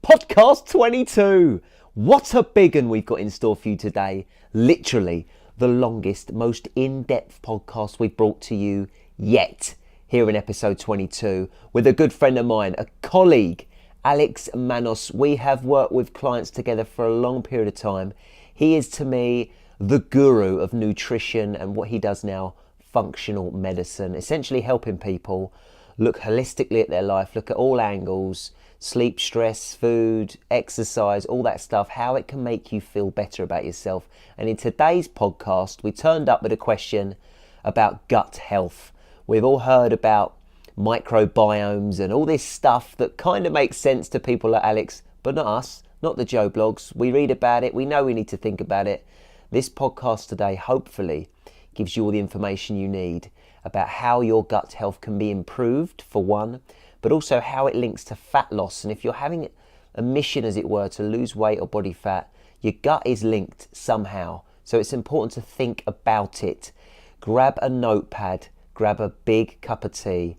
Podcast 22. What a big one we've got in store for you today. Literally the longest, most in-depth podcast we've brought to you yet here in episode 22 with a good friend of mine, a colleague, Alex Manos. We have worked with clients together for a long period of time. He is to me the guru of nutrition and what he does now, functional medicine, essentially helping people look holistically at their life, look at all angles, sleep, stress, food, exercise, all that stuff, how it can make you feel better about yourself. And in today's podcast, we turned up with a question about gut health. We've all heard about microbiomes and all this stuff that kind of makes sense to people like Alex, but not us, not the Joe blogs. We read about it, we know we need to think about it. This podcast today hopefully gives you all the information you need about how your gut health can be improved, for one, but also how it links to fat loss. And if you're having a mission, as it were, to lose weight or body fat, your gut is linked somehow. So it's important to think about it. Grab a notepad, grab a big cup of tea,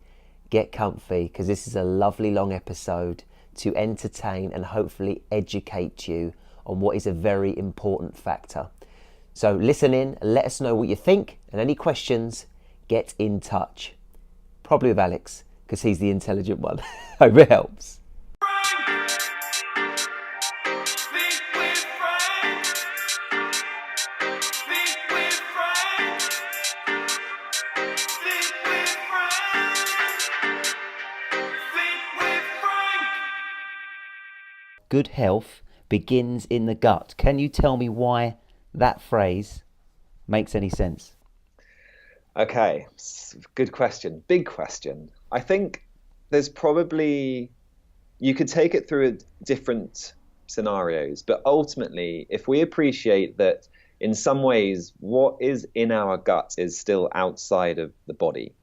get comfy, because this is a lovely long episode to entertain and hopefully educate you on what is a very important factor. So listen in, let us know what you think, and any questions, get in touch. Probably with Alex, because he's the intelligent one. Hope it helps. Good health begins in the gut. Can you tell me why that phrase makes any sense? Okay, good question. Big question. I think there's probably, you could take it through different scenarios, but ultimately, if we appreciate that in some ways, what is in our gut is still outside of the body,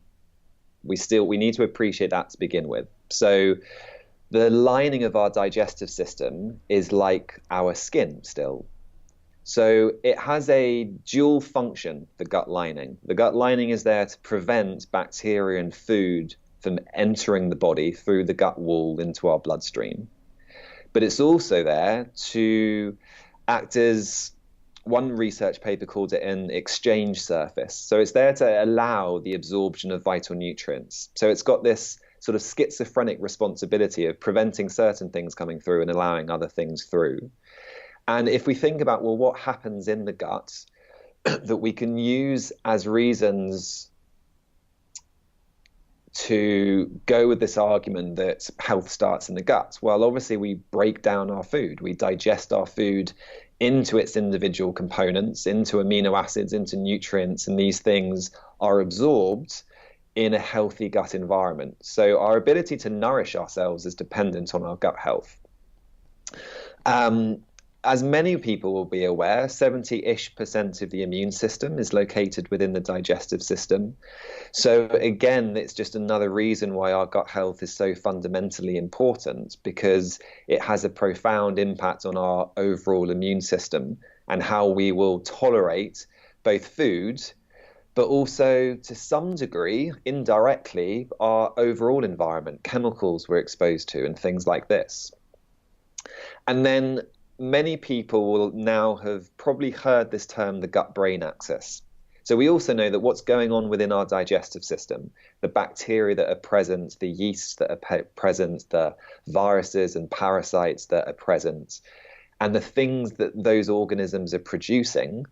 we need to appreciate that to begin with. So the lining of our digestive system is like our skin still. So it has a dual function, the gut lining. The gut lining is there to prevent bacteria and food from entering the body through the gut wall into our bloodstream. But it's also there to act as, one research paper called it, an exchange surface. So it's there to allow the absorption of vital nutrients. So it's got this sort of schizophrenic responsibility of preventing certain things coming through and allowing other things through. And if we think about, well, what happens in the gut that we can use as reasons to go with this argument that health starts in the gut? Well, obviously we break down our food. We digest our food into its individual components, into amino acids, into nutrients, and these things are absorbed in a healthy gut environment. So our ability to nourish ourselves is dependent on our gut health. As many people will be aware, 70-ish% of the immune system is located within the digestive system. So again, it's just another reason why our gut health is so fundamentally important, because it has a profound impact on our overall immune system and how we will tolerate both food, but also to some degree, indirectly, our overall environment, chemicals we're exposed to and things like this. And then many people will now have probably heard this term, the gut-brain axis. So we also know that what's going on within our digestive system, the bacteria that are present, the yeasts that are present, the viruses and parasites that are present, and the things that those organisms are producing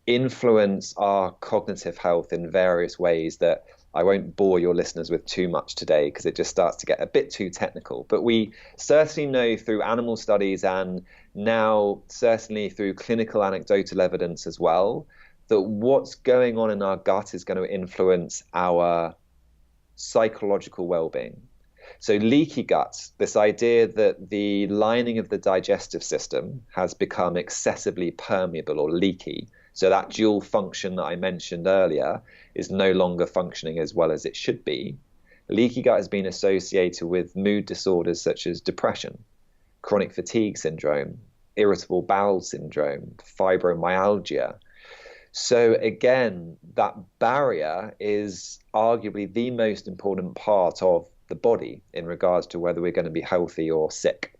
influence our cognitive health in various ways that I won't bore your listeners with too much today, because it just starts to get a bit too technical. But we certainly know through animal studies, and now certainly through clinical anecdotal evidence as well, that what's going on in our gut is going to influence our psychological well-being. So leaky gut, this idea that the lining of the digestive system has become excessively permeable or leaky. So that dual function that I mentioned earlier is no longer functioning as well as it should be. Leaky gut has been associated with mood disorders such as depression, chronic fatigue syndrome, irritable bowel syndrome, fibromyalgia. So again, that barrier is arguably the most important part of the body in regards to whether we're going to be healthy or sick.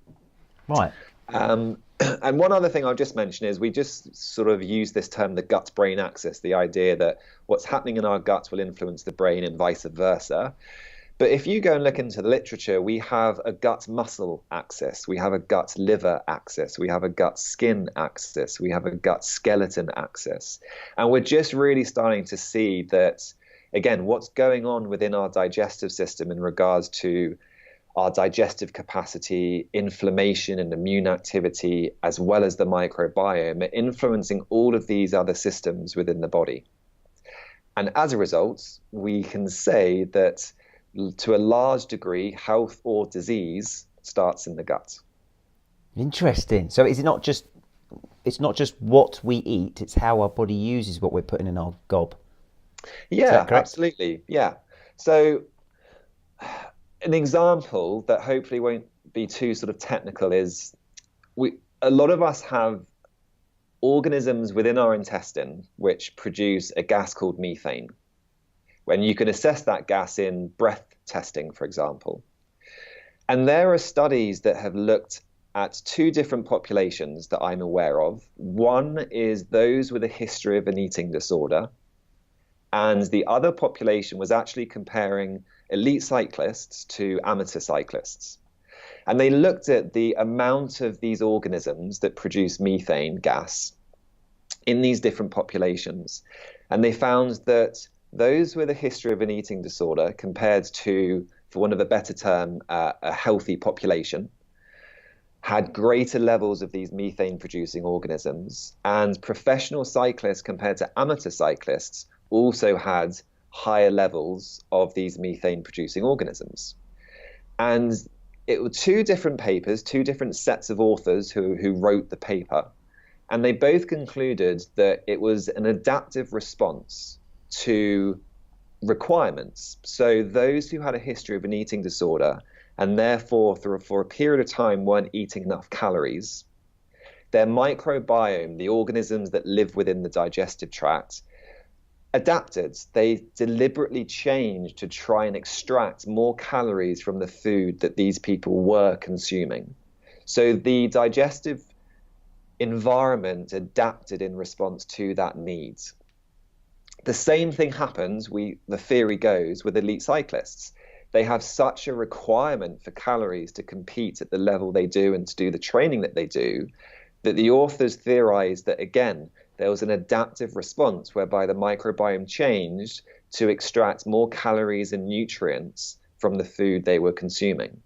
Right. And one other thing I'll just mention is we just sort of use this term, the gut-brain axis, the idea that what's happening in our gut will influence the brain and vice versa. But if you go and look into the literature, we have a gut-muscle axis, we have a gut-liver axis, we have a gut-skin axis, we have a gut-skeleton axis. And we're just really starting to see that, again, what's going on within our digestive system in regards to our digestive capacity, inflammation and immune activity, as well as the microbiome, are influencing all of these other systems within the body. And as a result, we can say that to a large degree, health or disease starts in the gut. Interesting. So is it not just, it's not just what we eat, it's how our body uses what we're putting in our gob? Yeah, absolutely. Yeah. So an example that hopefully won't be too sort of technical is a lot of us have organisms within our intestine which produce a gas called methane. When you can assess that gas in breath testing, for example. And there are studies that have looked at two different populations that I'm aware of. One is those with a history of an eating disorder, and the other population was actually comparing elite cyclists to amateur cyclists. And they looked at the amount of these organisms that produce methane gas in these different populations. And they found that those with a history of an eating disorder compared to, for want of a better term, a healthy population, had greater levels of these methane producing organisms. And professional cyclists compared to amateur cyclists also had higher levels of these methane producing organisms. And it were two different papers, two different sets of authors who wrote the paper. And they both concluded that it was an adaptive response to requirements. So those who had a history of an eating disorder and therefore for a period of time weren't eating enough calories, their microbiome, the organisms that live within the digestive tract, adapted. They deliberately changed to try and extract more calories from the food that these people were consuming. So the digestive environment adapted in response to that need. The same thing happens, the theory goes, with elite cyclists. They have such a requirement for calories to compete at the level they do and to do the training that they do, that the authors theorized that, again, there was an adaptive response whereby the microbiome changed to extract more calories and nutrients from the food they were consuming.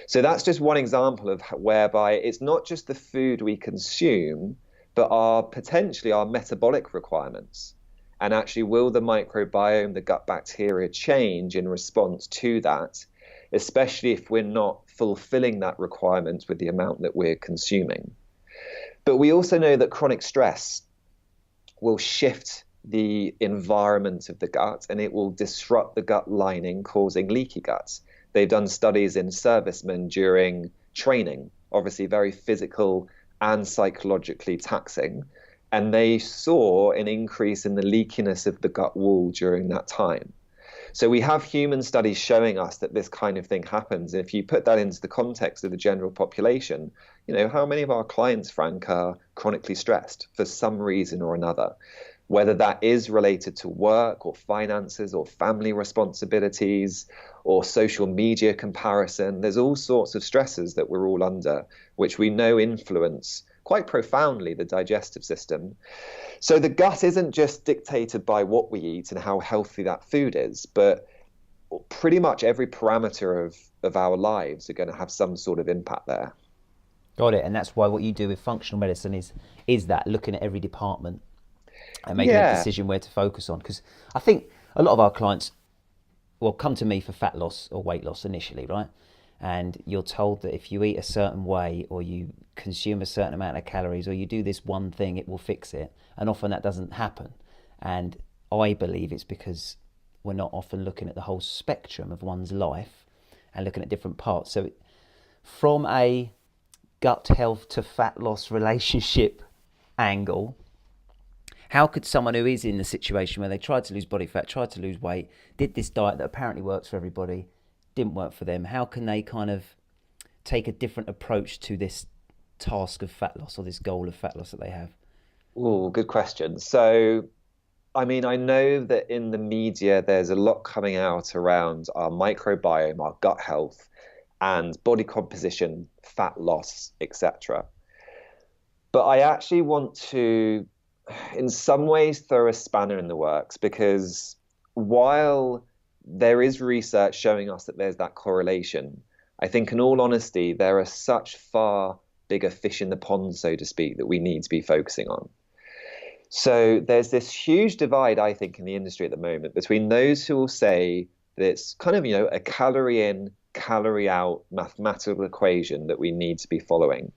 So that's just one example of whereby it's not just the food we consume, but potentially our metabolic requirements. And actually, will the microbiome, the gut bacteria, change in response to that, especially if we're not fulfilling that requirement with the amount that we're consuming? But we also know that chronic stress will shift the environment of the gut and it will disrupt the gut lining, causing leaky gut. They've done studies in servicemen during training, obviously very physical and psychologically taxing, and they saw an increase in the leakiness of the gut wall during that time. So we have human studies showing us that this kind of thing happens. If you put that into the context of the general population, how many of our clients, Frank, are chronically stressed for some reason or another? Whether that is related to work or finances or family responsibilities or social media comparison, there's all sorts of stresses that we're all under, which we know influence quite profoundly the digestive system. So the gut isn't just dictated by what we eat and how healthy that food is, but pretty much every parameter of our lives are going to have some sort of impact there. Got it. And that's why what you do with functional medicine is that, looking at every department and making a decision where to focus on. Because I think a lot of our clients will come to me for fat loss or weight loss initially, right? And you're told that if you eat a certain way or you consume a certain amount of calories or you do this one thing, it will fix it. And often that doesn't happen. And I believe it's because we're not often looking at the whole spectrum of one's life and looking at different parts. So from a gut health to fat loss relationship angle, how could someone who is in the situation where they tried to lose body fat, tried to lose weight, did this diet that apparently works for everybody, didn't work for them, how can they kind of take a different approach to this task of fat loss or this goal of fat loss that they have? Oh, good question. So, I mean, I know that in the media, there's a lot coming out around our microbiome, our gut health, and body composition, fat loss, etc. But I actually want to, in some ways, throw a spanner in the works, because while there is research showing us that there's that correlation, I think in all honesty, there are such far bigger fish in the pond, so to speak, that we need to be focusing on. So there's this huge divide, I think, in the industry at the moment between those who will say that it's kind of, a calorie in, calorie out mathematical equation that we need to be following,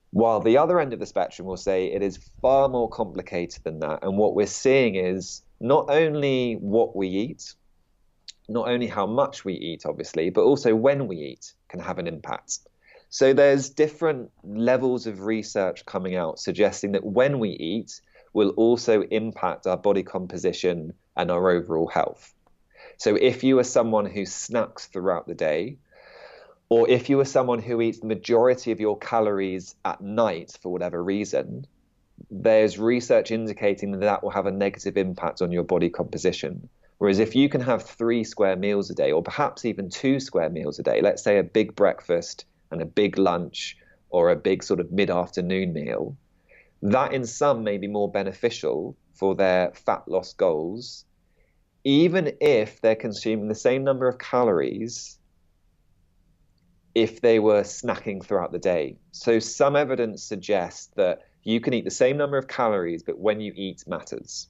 while the other end of the spectrum will say it is far more complicated than that. And what we're seeing is not only what we eat, not only how much we eat, obviously, but also when we eat can have an impact. So there's different levels of research coming out suggesting that when we eat will also impact our body composition and our overall health. So if you are someone who snacks throughout the day, or if you are someone who eats the majority of your calories at night for whatever reason, there's research indicating that that will have a negative impact on your body composition. Whereas if you can have 3 square meals a day, or perhaps even 2 square meals a day, let's say a big breakfast and a big lunch or a big sort of mid-afternoon meal, that in some may be more beneficial for their fat loss goals, even if they're consuming the same number of calories if they were snacking throughout the day. So some evidence suggests that you can eat the same number of calories, but when you eat matters.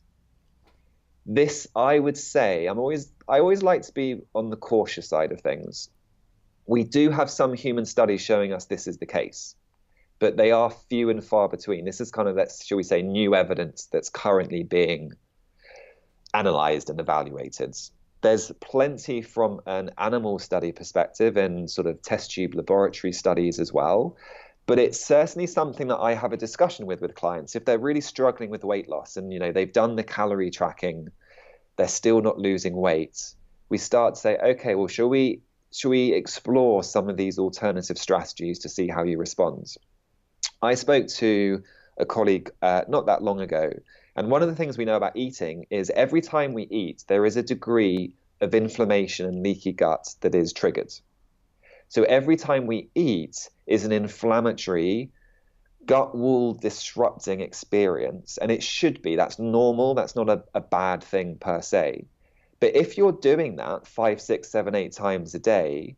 This, I would say, I always like to be on the cautious side of things. We do have some human studies showing us this is the case, but they are few and far between. This is kind of, shall we say, new evidence that's currently being analyzed and evaluated. There's plenty from an animal study perspective and sort of test tube laboratory studies as well. But it's certainly something that I have a discussion with clients. If they're really struggling with weight loss and, they've done the calorie tracking, they're still not losing weight, we start to say, okay, well, shall we explore some of these alternative strategies to see how you respond? I spoke to a colleague not that long ago, and one of the things we know about eating is every time we eat, there is a degree of inflammation and leaky gut that is triggered. So every time we eat is an inflammatory, gut wall disrupting experience. And it should be. That's normal. That's not a bad thing per se. But if you're doing that 5, 6, 7, 8 times a day,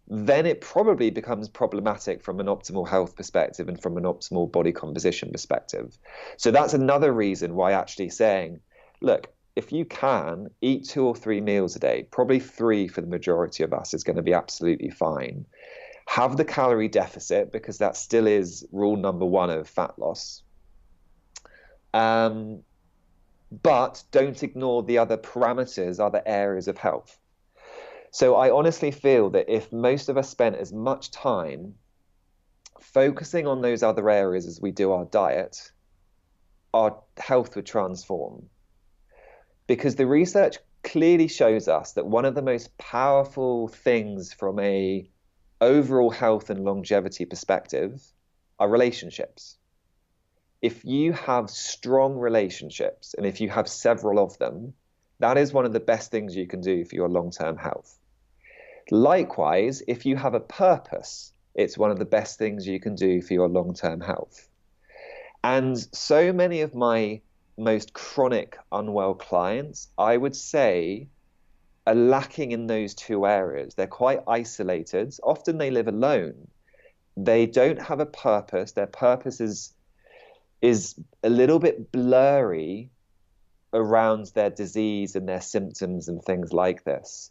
then it probably becomes problematic from an optimal health perspective and from an optimal body composition perspective. So that's another reason why actually saying, look, if you can eat 2 or 3 meals a day, probably 3 for the majority of us is going to be absolutely fine. Have the calorie deficit, because that still is rule number 1 of fat loss. But don't ignore the other parameters, other areas of health. So I honestly feel that if most of us spent as much time focusing on those other areas as we do our diet, our health would transform. Because the research clearly shows us that one of the most powerful things from a overall health and longevity perspective are relationships. If you have strong relationships, and if you have several of them, that is one of the best things you can do for your long-term health. Likewise, if you have a purpose, it's one of the best things you can do for your long-term health. And so many of my most chronic unwell clients, I would say, are lacking in those 2 areas. They're quite isolated. Often they live alone. They don't have a purpose. Their purpose is a little bit blurry around their disease and their symptoms and things like this.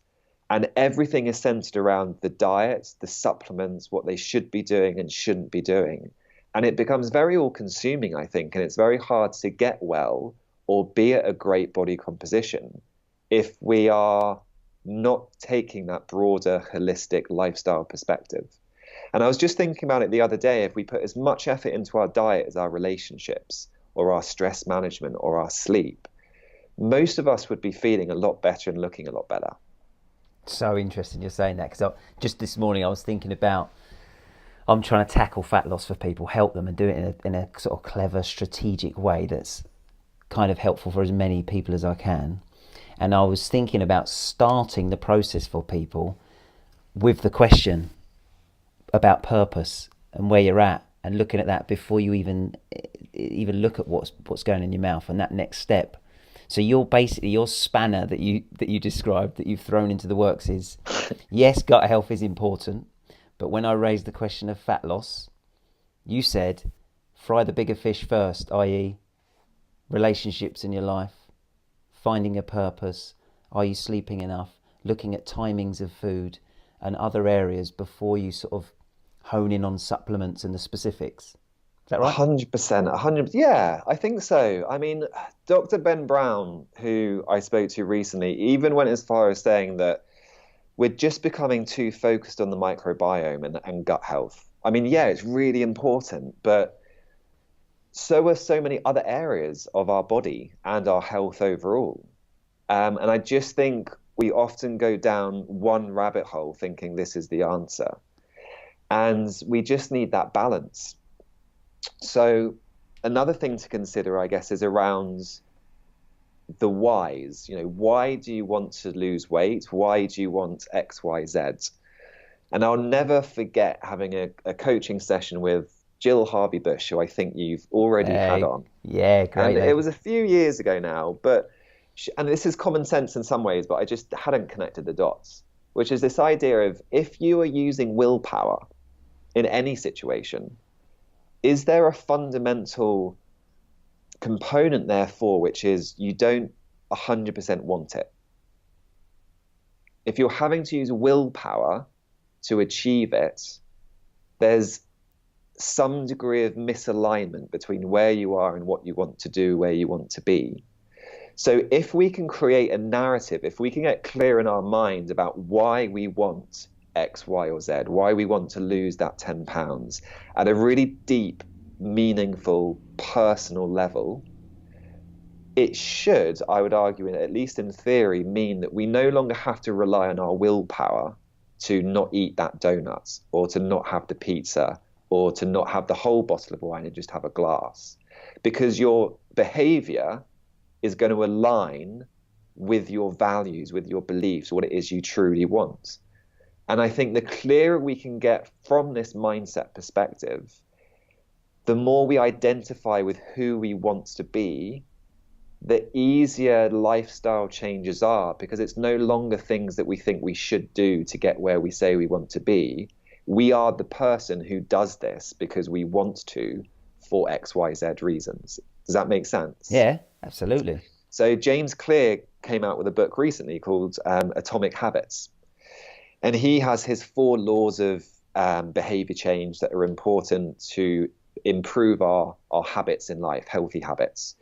And everything is centered around the diet, the supplements, what they should be doing and shouldn't be doing. And it becomes very all-consuming, I think, and it's very hard to get well or be at a great body composition if we are not taking that broader, holistic lifestyle perspective. And I was just thinking about it the other day. If we put as much effort into our diet as our relationships or our stress management or our sleep, most of us would be feeling a lot better and looking a lot better. So interesting you're saying that, because just this morning I was thinking about I'm trying to tackle fat loss for people, help them, and do it in a sort of clever, strategic way that's kind of helpful for as many people as I can. And I was thinking about starting the process for people with the question about purpose and where you're at, and looking at that before you even look at what's going in your mouth and that next step. So you're basically, your spanner that you described, that you've thrown into the works is, yes, gut health is important, but when I raised the question of fat loss, you said fry the bigger fish first, i.e. relationships in your life, finding a purpose, are you sleeping enough, looking at timings of food and other areas before you sort of hone in on supplements and the specifics. Is that right? 100%, 100%. Yeah, I think so. I mean, Dr. Ben Brown, who I spoke to recently, even went as far as saying that we're just becoming too focused on the microbiome and gut health. I mean, yeah, it's really important, but so are so many other areas of our body and our health overall. And I just think we often go down one rabbit hole thinking this is the answer. And we just need that balance. So another thing to consider, I guess, is around the whys. You know, why do you want to lose weight? Why do you want X, Y, Z? And I'll never forget having a coaching session with Jill Harvey-Bush, who I think you've already had on. Yeah, great. And it was a few years ago now, but and this is common sense in some ways, but I just hadn't connected the dots, which is this idea of, if you are using willpower in any situation, is there a fundamental component therefore, which is you don't 100% want it? If you're having to use willpower to achieve it, there's some degree of misalignment between where you are and what you want to do, where you want to be. So if we can create a narrative, if we can get clear in our mind about why we want X, Y, or Z, why we want to lose that 10 pounds at a really deep, meaningful, personal level, it should, I would argue, at least in theory, mean that we no longer have to rely on our willpower to not eat that donut, or to not have the pizza, or to not have the whole bottle of wine and just have a glass. Because your behavior is going to align with your values, with your beliefs, what it is you truly want. And I think the clearer we can get from this mindset perspective, the more we identify with who we want to be, the easier lifestyle changes are, because it's no longer things that we think we should do to get where we say we want to be. We are the person who does this because we want to, for X, Y, Z reasons. Does that make sense? Yeah, absolutely. So James Clear came out with a book recently called Atomic Habits. And he has his 4 laws of behavior change that are important to improve our habits in life, healthy habits.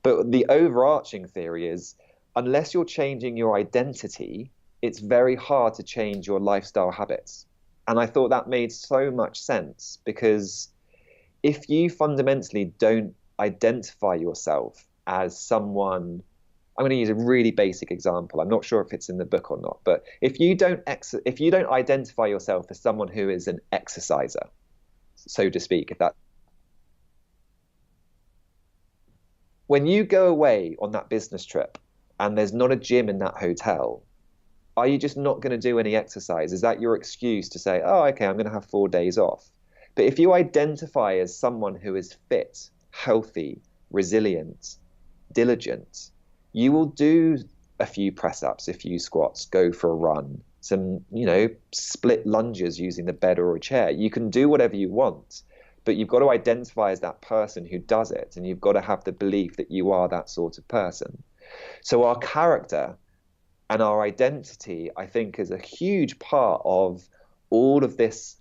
But the overarching theory is, unless you're changing your identity, it's very hard to change your lifestyle habits. And I thought that made so much sense, because if you fundamentally don't identify yourself as someone, I'm going to use a really basic example. I'm not sure if it's in the book or not, but if you don't identify yourself as someone who is an exerciser, so to speak, when you go away on that business trip and there's not a gym in that hotel, are you just not going to do any exercise? Is that your excuse to say, oh, okay, I'm going to have 4 days off? But if you identify as someone who is fit, healthy, resilient, diligent, you will do a few press-ups, a few squats, go for a run, some, split lunges using the bed or a chair. You can do whatever you want, but you've got to identify as that person who does it, and you've got to have the belief that you are that sort of person. So our character and our identity, I think, is a huge part of all of this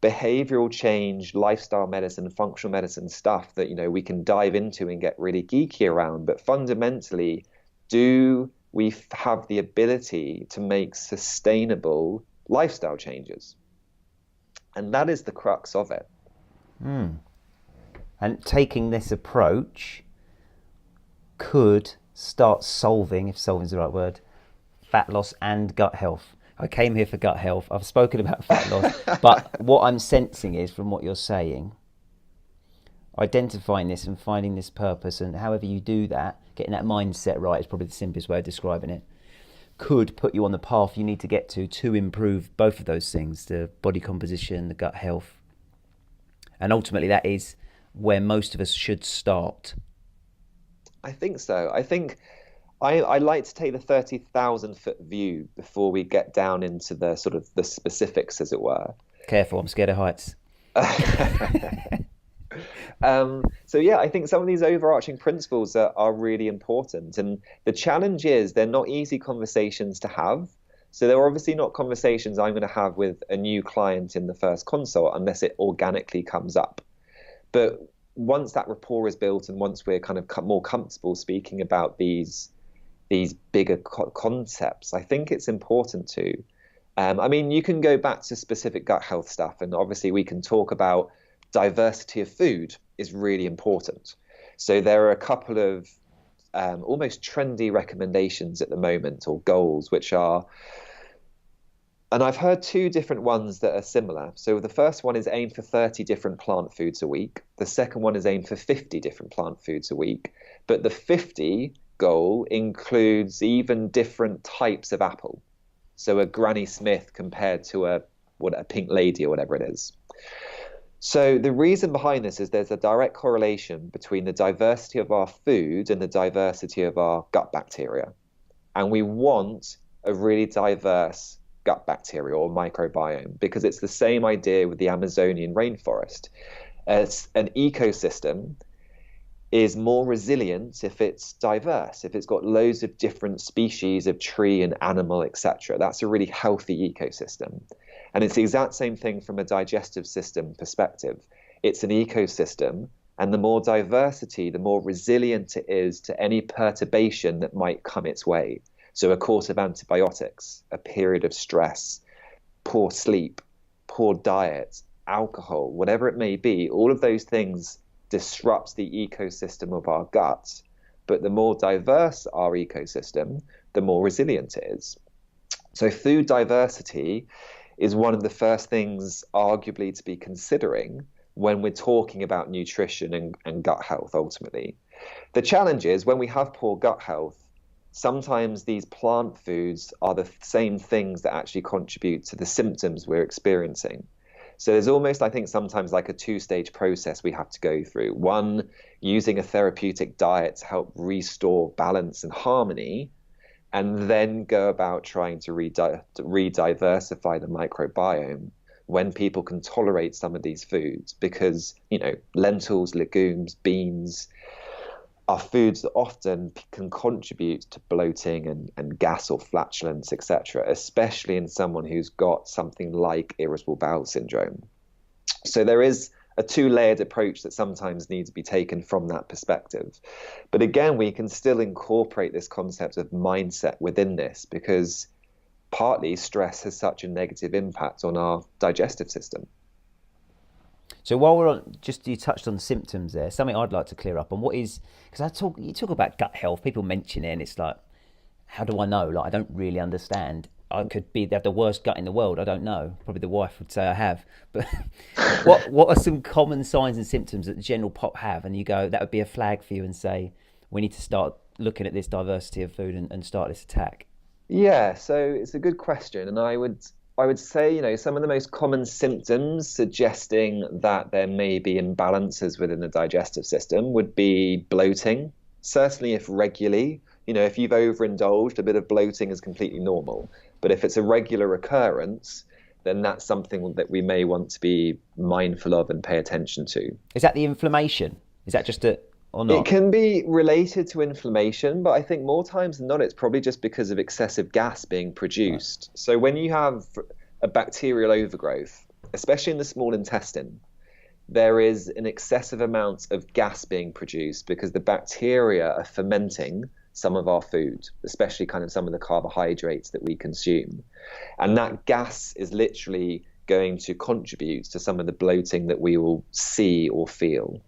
behavioral change, lifestyle medicine, functional medicine stuff that, we can dive into and get really geeky around. But fundamentally, do we have the ability to make sustainable lifestyle changes? And that is the crux of it. And taking this approach could start solving, if solving is the right word, fat loss and gut health. I came here for gut health. I've spoken about fat loss, but what I'm sensing is, from what you're saying, identifying this and finding this purpose, and however you do that, getting that mindset right is probably the simplest way of describing it, could put you on the path you need to get to improve both of those things, the body composition, the gut health. And ultimately that is where most of us should start. I think so. I think I like to take the 30,000 foot view before we get down into the sort of the specifics, as it were. Careful, I'm scared of heights. So yeah, I think some of these overarching principles are really important. And the challenge is they're not easy conversations to have. So they're obviously not conversations I'm going to have with a new client in the first consult unless it organically comes up. But once that rapport is built and once we're kind of more comfortable speaking about these bigger concepts, I think it's important to. I mean, you can go back to specific gut health stuff, and obviously we can talk about diversity of food is really important. So there are a couple of almost trendy recommendations at the moment, or goals, which are, and I've heard two different ones that are similar. So the first one is aim for 30 different plant foods a week. The second one is aim for 50 different plant foods a week. But the 50 goal includes even different types of apple. So a Granny Smith compared to a Pink Lady or whatever it is. So the reason behind this is there's a direct correlation between the diversity of our food and the diversity of our gut bacteria. And we want a really diverse gut bacteria or microbiome, because it's the same idea with the Amazonian rainforest. As an ecosystem is more resilient if it's diverse, if it's got loads of different species of tree and animal, etc. That's a really healthy ecosystem. And it's the exact same thing from a digestive system perspective. It's an ecosystem, and the more diversity, the more resilient it is to any perturbation that might come its way. So a course of antibiotics, a period of stress, poor sleep, poor diet, alcohol, whatever it may be, all of those things disrupts the ecosystem of our gut. But the more diverse our ecosystem, the more resilient it is. So food diversity is one of the first things arguably to be considering when we're talking about nutrition and gut health ultimately. The challenge is when we have poor gut health, sometimes these plant foods are the same things that actually contribute to the symptoms we're experiencing. So there's almost, I think, sometimes like a two-stage process we have to go through. One, using a therapeutic diet to help restore balance and harmony, and then go about trying to re-diversify the microbiome when people can tolerate some of these foods. Because, lentils, legumes, beans are foods that often can contribute to bloating and gas or flatulence, etc., especially in someone who's got something like irritable bowel syndrome. So there is a two-layered approach that sometimes needs to be taken from that perspective. But again, we can still incorporate this concept of mindset within this, because partly stress has such a negative impact on our digestive system. So while we're on, you touched on symptoms there, something I'd like to clear up on because you talk about gut health, people mention it and it's like, how do I know? Like, I don't really understand. I could have the worst gut in the world. I don't know. Probably the wife would say I have. But what are some common signs and symptoms that the general pop have? And you go, that would be a flag for you and say, we need to start looking at this diversity of food and start this attack. Yeah, so it's a good question. And I would say, some of the most common symptoms suggesting that there may be imbalances within the digestive system would be bloating. Certainly if regularly, if you've overindulged, a bit of bloating is completely normal. But if it's a regular occurrence, then that's something that we may want to be mindful of and pay attention to. Is that the inflammation? Is that just or not? It can be related to inflammation, but I think more times than not, it's probably just because of excessive gas being produced. Right. So when you have a bacterial overgrowth, especially in the small intestine, there is an excessive amount of gas being produced because the bacteria are fermenting some of our food, especially kind of some of the carbohydrates that we consume. And that gas is literally going to contribute to some of the bloating that we will see or feel.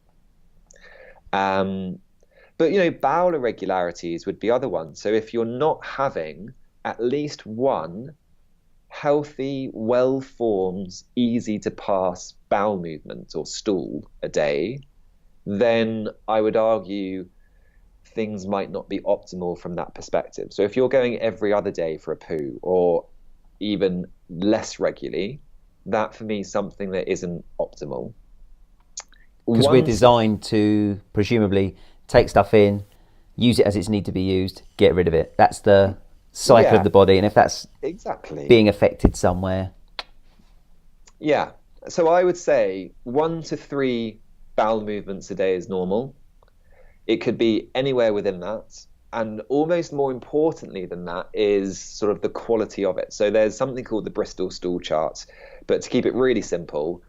But, bowel irregularities would be other ones. So if you're not having at least one healthy, well-formed, easy to pass bowel movement or stool a day, then I would argue things might not be optimal from that perspective. So if you're going every other day for a poo, or even less regularly, that for me is something that isn't optimal. Because we're designed to presumably take stuff in, use it as it's need to be used, get rid of it. That's the cycle of the body, and if that's exactly being affected somewhere. Yeah. So I would say 1 to 3 bowel movements a day is normal. It could be anywhere within that. And almost more importantly than that is sort of the quality of it. So there's something called the Bristol stool chart. But to keep it really simple,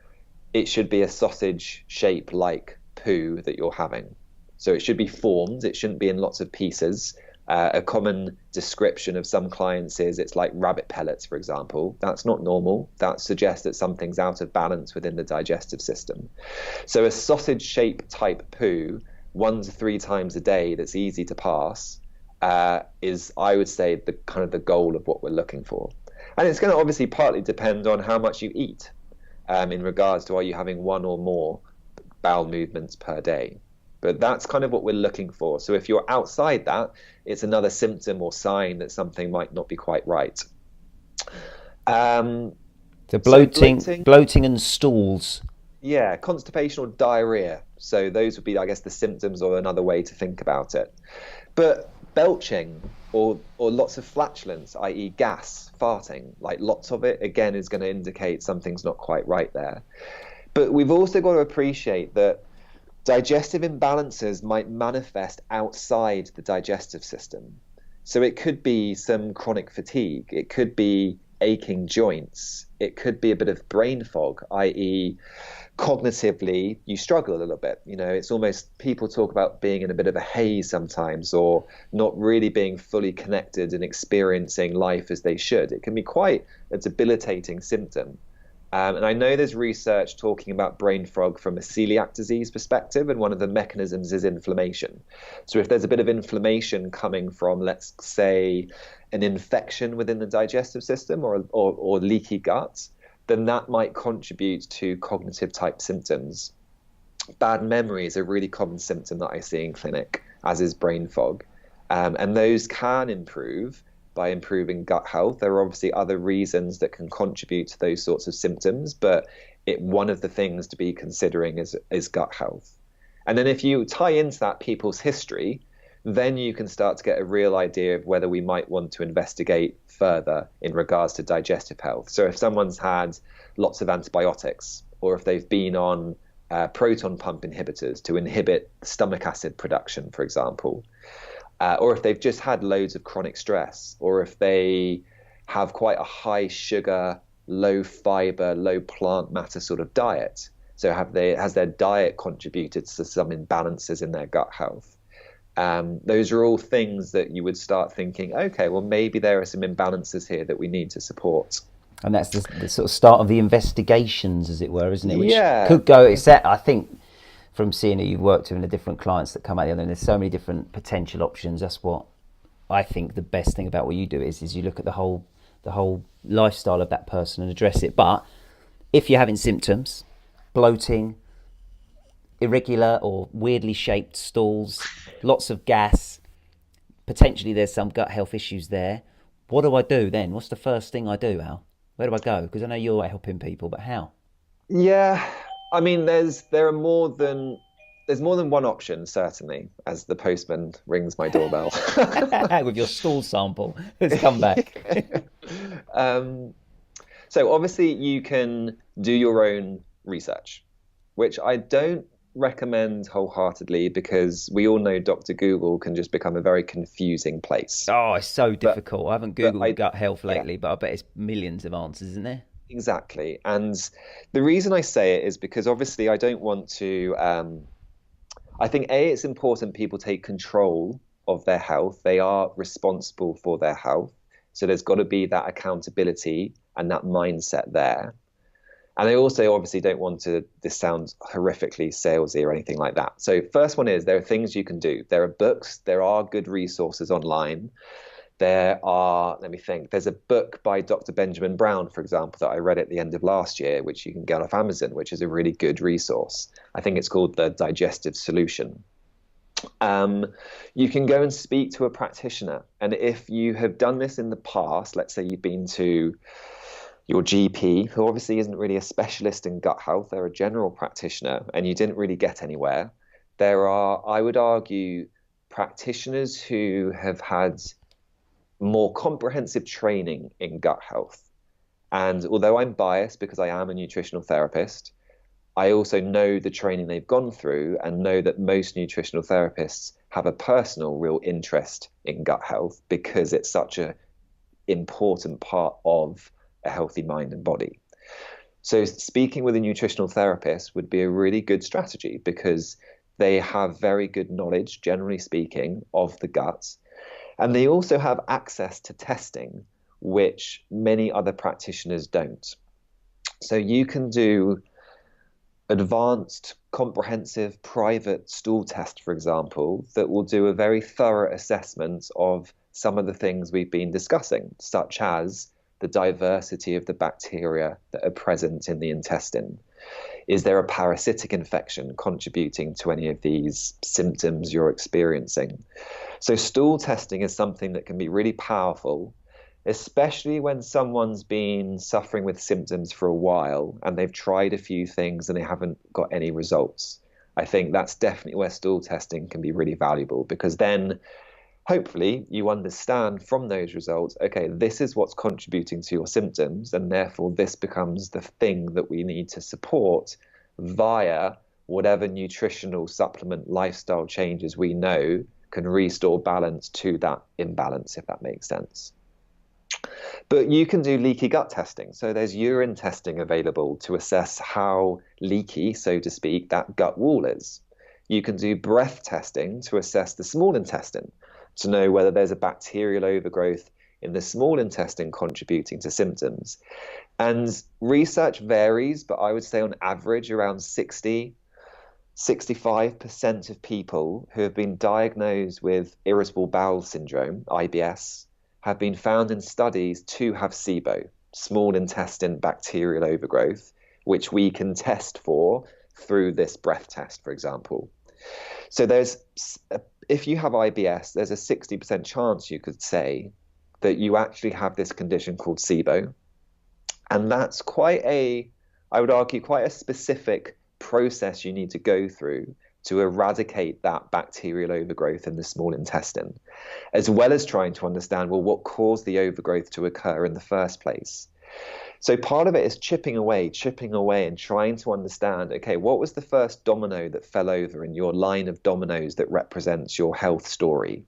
it should be a sausage shape like poo that you're having. So it should be formed. It shouldn't be in lots of pieces. A common description of some clients is it's like rabbit pellets, for example. That's not normal. That suggests that something's out of balance within the digestive system. So a sausage shape type poo 1 to 3 times a day that's easy to pass is, I would say, the kind of the goal of what we're looking for. And it's going to obviously partly depend on how much you eat in regards to, are you having 1 or more bowel movements per day. But that's kind of what we're looking for. So if you're outside that, it's another symptom or sign that something might not be quite right. So bloating and stools. Yeah, constipation or diarrhea. So those would be, I guess, the symptoms, or another way to think about it. But belching or lots of flatulence, i.e. gas, farting, like lots of it, again, is going to indicate something's not quite right there. But we've also got to appreciate that digestive imbalances might manifest outside the digestive system. So it could be some chronic fatigue. It could be aching joints. It could be a bit of brain fog, i.e. cognitively you struggle a little bit. You know, it's almost, people talk about being in a bit of a haze sometimes, or not really being fully connected and experiencing life as they should. It can be quite a debilitating symptom. And I know there's research talking about brain fog from a celiac disease perspective, and one of the mechanisms is inflammation. So if there's a bit of inflammation coming from, let's say, an infection within the digestive system or leaky gut, then that might contribute to cognitive type symptoms. Bad memory is a really common symptom that I see in clinic, as is brain fog. And those can improve by improving gut health. There are obviously other reasons that can contribute to those sorts of symptoms, but one of the things to be considering is gut health. And then if you tie into that people's history, then you can start to get a real idea of whether we might want to investigate further in regards to digestive health. So if someone's had lots of antibiotics, or if they've been on proton pump inhibitors to inhibit stomach acid production, for example, or if they've just had loads of chronic stress, or if they have quite a high sugar, low fiber, low plant matter sort of diet. So has their diet contributed to some imbalances in their gut health? Those are all things that you would start thinking, okay, well, maybe there are some imbalances here that we need to support. And that's the sort of start of the investigations, as it were, isn't it? Which could go, I think, from seeing who you've worked with and the different clients that come out the other end, there's so many different potential options. That's what I think the best thing about what you do is you look at the whole lifestyle of that person and address it. But if you're having symptoms, bloating, irregular or weirdly shaped stools, lots of gas, potentially there's some gut health issues there. What do I do then? What's the first thing I do, Al? Where do I go? Because I know you're helping people, but how? Yeah, I mean, there's more than one option, certainly, as the postman rings my doorbell. With your stool sample. Let's come back. So obviously you can do your own research, which I don't recommend wholeheartedly, because we all know Dr. Google can just become a very confusing place. Oh, it's so difficult. I haven't Googled gut health lately, but I bet it's millions of answers, isn't there? Exactly. And the reason I say it is because obviously I don't want to, I think it's important people take control of their health. They are responsible for their health. So there's got to be that accountability and that mindset there. And I also obviously don't want this sounds horrifically salesy or anything like that. So first one is, there are things you can do. There are books, there are good resources online. Let me think, there's a book by Dr. Benjamin Brown, for example, that I read at the end of last year, which you can get off Amazon, which is a really good resource. I think it's called The Digestive Solution. You can go and speak to a practitioner. And if you have done this in the past, let's say you've been to your GP, who obviously isn't really a specialist in gut health, they're a general practitioner, and you didn't really get anywhere, there are, I would argue, practitioners who have had more comprehensive training in gut health. And although I'm biased because I am a nutritional therapist, I also know the training they've gone through and know that most nutritional therapists have a personal real interest in gut health because it's such an important part of a healthy mind and body. So speaking with a nutritional therapist would be a really good strategy because they have very good knowledge, generally speaking, of the gut. And they also have access to testing, which many other practitioners don't. So you can do advanced, comprehensive, private stool test, for example, that will do a very thorough assessment of some of the things we've been discussing, such as the diversity of the bacteria that are present in the intestine. Is there a parasitic infection contributing to any of these symptoms you're experiencing? So stool testing is something that can be really powerful, especially when someone's been suffering with symptoms for a while and they've tried a few things and they haven't got any results. I think that's definitely where stool testing can be really valuable, because then hopefully you understand from those results, okay, this is what's contributing to your symptoms, and therefore this becomes the thing that we need to support via whatever nutritional supplement lifestyle changes we know can restore balance to that imbalance, if that makes sense. But you can do leaky gut testing. So there's urine testing available to assess how leaky, so to speak, that gut wall is. You can do breath testing to assess the small intestine, to know whether there's a bacterial overgrowth in the small intestine contributing to symptoms. And research varies, but I would say on average around 65% of people who have been diagnosed with irritable bowel syndrome, IBS, have been found in studies to have SIBO, small intestine bacterial overgrowth, which we can test for through this breath test, for example. So if you have IBS, there's a 60% chance, you could say, that you actually have this condition called SIBO. And that's I would argue, quite a specific process you need to go through to eradicate that bacterial overgrowth in the small intestine, as well as trying to understand, well, what caused the overgrowth to occur in the first place. So part of it is chipping away and trying to understand, okay, what was the first domino that fell over in your line of dominoes that represents your health story?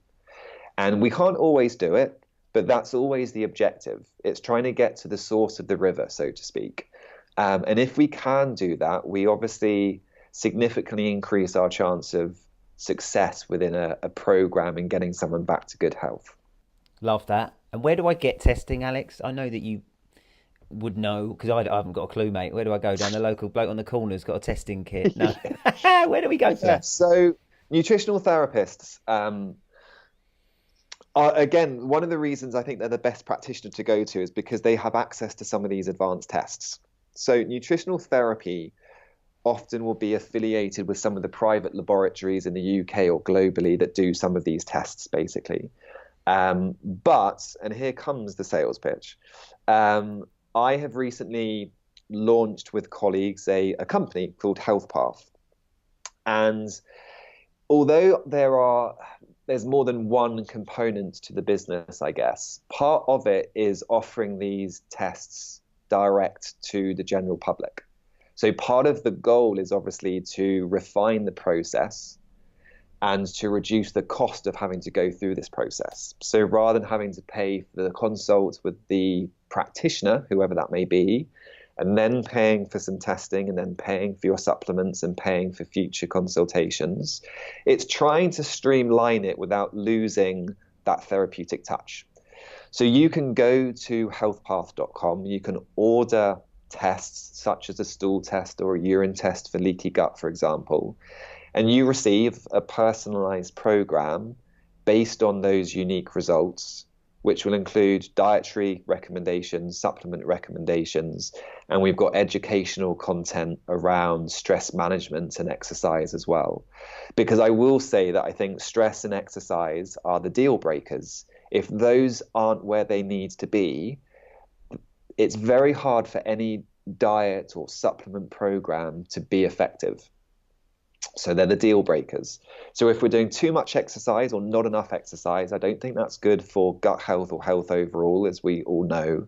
And we can't always do it, but that's always the objective. It's trying to get to the source of the river, so to speak. And if we can do that, we obviously significantly increase our chance of success within a program and getting someone back to good health. Love that. And where do I get testing, Alex? I know that you would know, because I haven't got a clue, mate. Where do I go? Down the local bloke on the corner's got a testing kit. No. Where do we go for that? So nutritional therapists are, again, one of the reasons I think they're the best practitioner to go to is because they have access to some of these advanced tests. So nutritional therapy often will be affiliated with some of the private laboratories in the UK or globally that do some of these tests, basically. But, and here comes the sales pitch, I have recently launched with colleagues a company called HealthPath. And although there's more than one component to the business, I guess, part of it is offering these tests direct to the general public. So part of the goal is obviously to refine the process and to reduce the cost of having to go through this process. So rather than having to pay for the consult with the practitioner, whoever that may be, and then paying for some testing and then paying for your supplements and paying for future consultations, it's trying to streamline it without losing that therapeutic touch. So you can go to healthpath.com, you can order tests such as a stool test or a urine test for leaky gut, for example, and you receive a personalized program based on those unique results which will include dietary recommendations, supplement recommendations, and we've got educational content around stress management and exercise as well. Because I will say that I think stress and exercise are the deal breakers. If those aren't where they need to be, it's very hard for any diet or supplement program to be effective. So they're the deal breakers. So if we're doing too much exercise or not enough exercise, I don't think that's good for gut health or health overall, as we all know.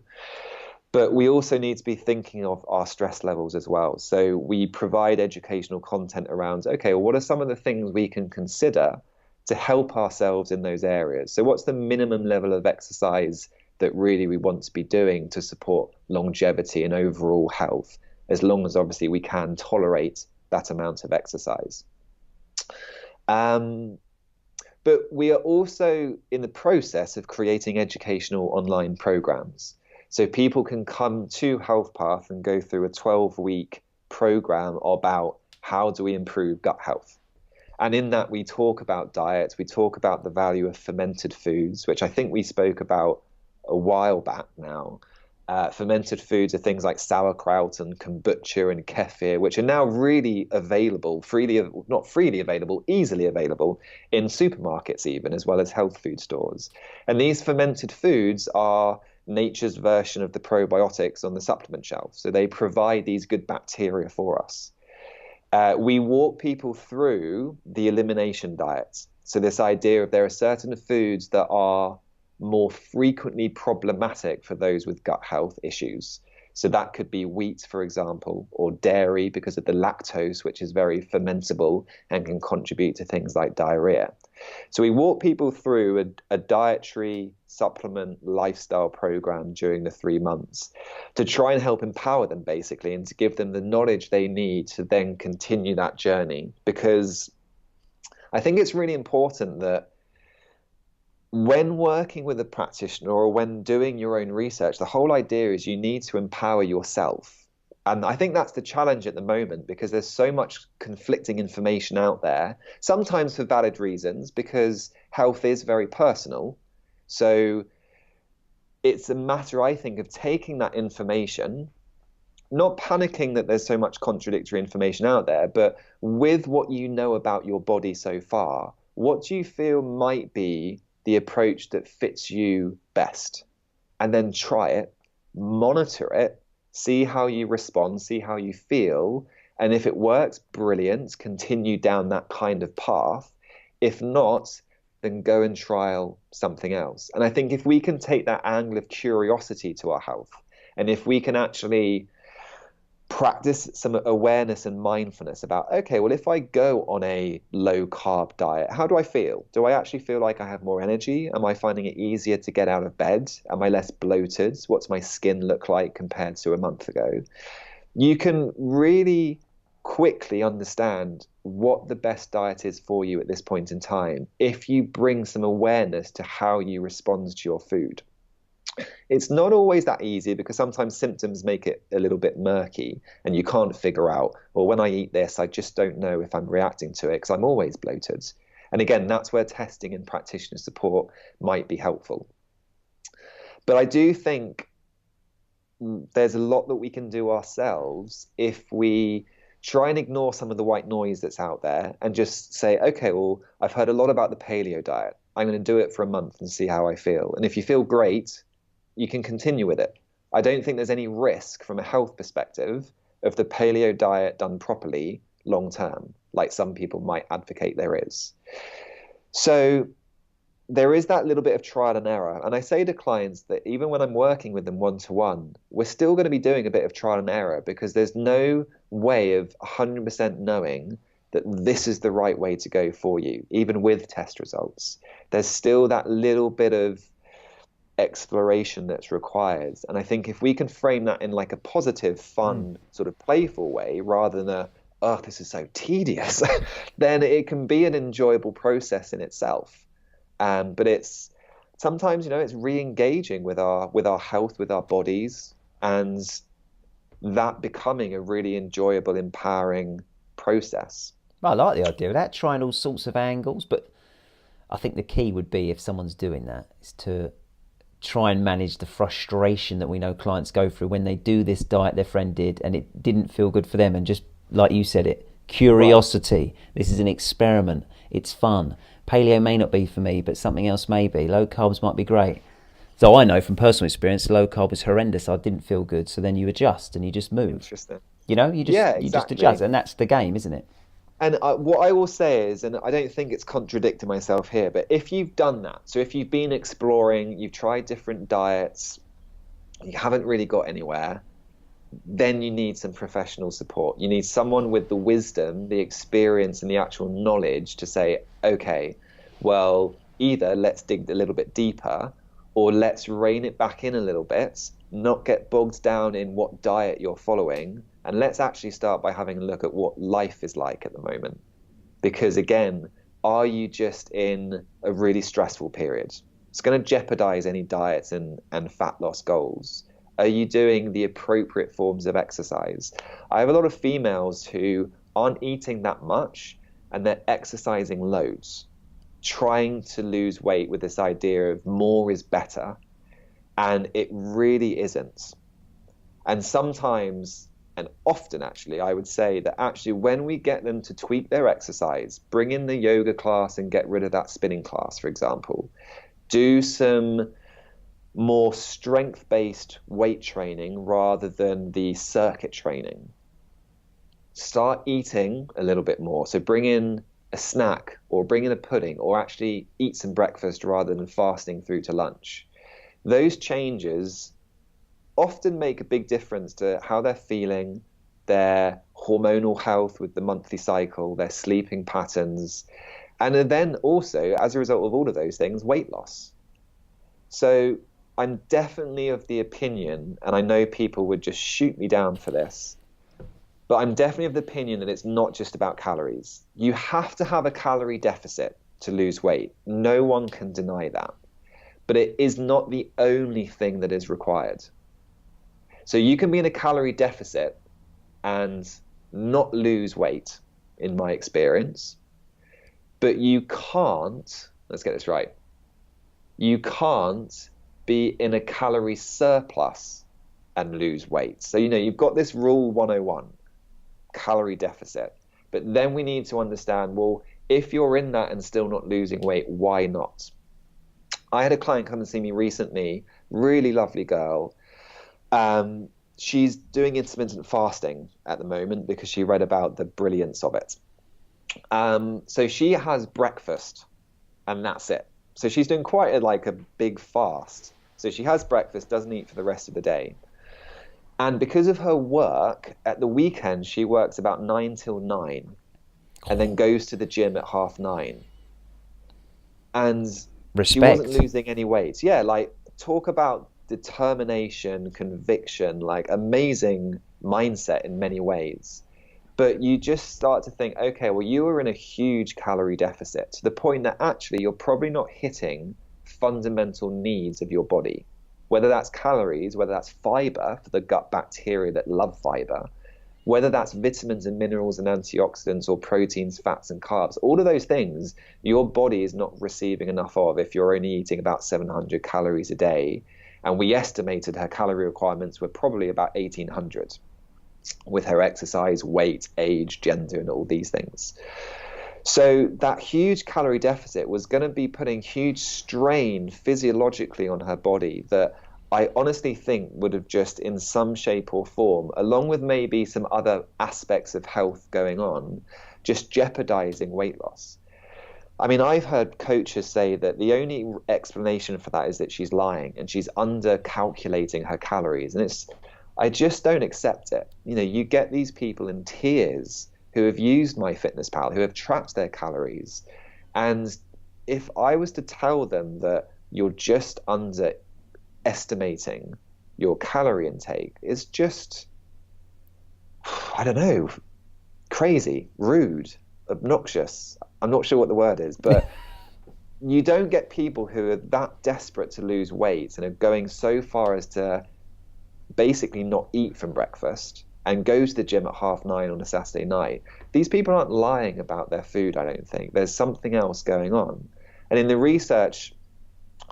But we also need to be thinking of our stress levels as well. So we provide educational content around, okay, well, what are some of the things we can consider to help ourselves in those areas? So what's the minimum level of exercise that really we want to be doing to support longevity and overall health, as long as obviously we can tolerate that amount of exercise. But we are also in the process of creating educational online programs. So people can come to Health Path and go through a 12-week program about how do we improve gut health. And in that, we talk about diet, we talk about the value of fermented foods, which I think we spoke about a while back now. Fermented foods are things like sauerkraut and kombucha and kefir, which are now really available, easily available in supermarkets even, as well as health food stores. And these fermented foods are nature's version of the probiotics on the supplement shelf. So they provide these good bacteria for us. We walk people through the elimination diets. So this idea of there are certain foods that are more frequently problematic for those with gut health issues. So that could be wheat, for example, or dairy because of the lactose, which is very fermentable and can contribute to things like diarrhea. So we walk people through a dietary supplement lifestyle program during the 3 months to try and help empower them, basically, and to give them the knowledge they need to then continue that journey. Because I think it's really important that when working with a practitioner or when doing your own research, the whole idea is you need to empower yourself. And I think that's the challenge at the moment, because there's so much conflicting information out there, sometimes for valid reasons, because health is very personal. So it's a matter, I think, of taking that information, not panicking that there's so much contradictory information out there, but with what you know about your body so far, what do you feel might be the approach that fits you best? And then try it, monitor it, see how you respond, see how you feel. And if it works, brilliant, continue down that kind of path. If not, then go and trial something else. And I think if we can take that angle of curiosity to our health, and if we can actually practice some awareness and mindfulness about, okay, well, if I go on a low carb diet, how do I feel? Do I actually feel like I have more energy? Am I finding it easier to get out of bed? Am I less bloated? What's my skin look like compared to a month ago? You can really quickly understand what the best diet is for you at this point in time if you bring some awareness to how you respond to your food. It's not always that easy, because sometimes symptoms make it a little bit murky and you can't figure out, well, when I eat this, I just don't know if I'm reacting to it because I'm always bloated. And again, that's where testing and practitioner support might be helpful. But I do think there's a lot that we can do ourselves if we try and ignore some of the white noise that's out there and just say, okay, well, I've heard a lot about the paleo diet. I'm going to do it for a month and see how I feel. And if you feel great, you can continue with it. I don't think there's any risk from a health perspective of the paleo diet done properly long term, like some people might advocate there is. So there is that little bit of trial and error. And I say to clients that even when I'm working with them one-to-one, we're still going to be doing a bit of trial and error, because there's no way of 100% knowing that this is the right way to go for you, even with test results. There's still that little bit of exploration that's required. And I think if we can frame that in like a positive, fun, sort of playful way, rather than a, oh, this is so tedious, then it can be an enjoyable process in itself. But it's sometimes, it's re-engaging with our health, with our bodies, and that becoming a really enjoyable, empowering process. I like the idea of that, trying all sorts of angles, but I think the key would be, if someone's doing that, is to try and manage the frustration that we know clients go through when they do this diet their friend did and it didn't feel good for them, and just like you said, it curiosity. This is an experiment. It's fun. Paleo may not be for me, but something else may be. Low carbs might be great. So I know from personal experience, low carb was horrendous. I didn't feel good. So then you adjust and you just move. Interesting. You know, you just adjust, and that's the game, isn't it? And what I will say is, and I don't think it's contradicting myself here, but if you've done that, so if you've been exploring, you've tried different diets, you haven't really got anywhere, then you need some professional support. You need someone with the wisdom, the experience, and the actual knowledge to say, okay, well, either let's dig a little bit deeper, or let's rein it back in a little bit, not get bogged down in what diet you're following, and let's actually start by having a look at what life is like at the moment. Because again, are you just in a really stressful period? It's going to jeopardize any diets and fat loss goals. Are you doing the appropriate forms of exercise? I have a lot of females who aren't eating that much and they're exercising loads, trying to lose weight with this idea of more is better. And it really isn't. And sometimes, and often actually, I would say that actually when we get them to tweak their exercise, bring in the yoga class and get rid of that spinning class, for example, do some more strength-based weight training rather than the circuit training. Start eating a little bit more. So bring in a snack or bring in a pudding, or actually eat some breakfast rather than fasting through to lunch. Those changes often make a big difference to how they're feeling, their hormonal health with the monthly cycle, their sleeping patterns, and then also, as a result of all of those things, weight loss. So I'm definitely of the opinion, and I know people would just shoot me down for this, but I'm definitely of the opinion that it's not just about calories. You have to have a calorie deficit to lose weight. No one can deny that. But it is not the only thing that is required. So you can be in a calorie deficit and not lose weight, in my experience, but you can't, let's get this right, you can't be in a calorie surplus and lose weight. So, you've got this rule 101, calorie deficit, but then we need to understand, well, if you're in that and still not losing weight, why not? I had a client come and see me recently, really lovely girl. She's doing intermittent fasting at the moment because she read about the brilliance of it. So she has breakfast and that's it. So she's doing quite a big fast. So she has breakfast, doesn't eat for the rest of the day. And because of her work, at the weekend, she works about 9 till 9 and then goes to the gym at 9:30. And Respect. She wasn't losing any weight. Yeah, talk about determination, conviction, amazing mindset in many ways. But you just start to think, okay, well, you are in a huge calorie deficit to the point that actually you're probably not hitting fundamental needs of your body, whether that's calories, whether that's fiber for the gut bacteria that love fiber, whether that's vitamins and minerals and antioxidants, or proteins, fats and carbs. All of those things your body is not receiving enough of if you're only eating about 700 calories a day. And we estimated her calorie requirements were probably about 1,800 with her exercise, weight, age, gender, and all these things. So that huge calorie deficit was going to be putting huge strain physiologically on her body that I honestly think would have just, in some shape or form, along with maybe some other aspects of health going on, just jeopardizing weight loss. I mean, I've heard coaches say that the only explanation for that is that she's lying and she's under calculating her calories. And I just don't accept it. You get these people in tears who have used MyFitnessPal, who have tracked their calories. And if I was to tell them that you're just underestimating your calorie intake, it's just, I don't know, crazy, rude, obnoxious. I'm not sure what the word is, but you don't get people who are that desperate to lose weight and are going so far as to basically not eat from breakfast and go to the gym at 9:30 on a Saturday night. These people aren't lying about their food, I don't think. There's something else going on. And in the research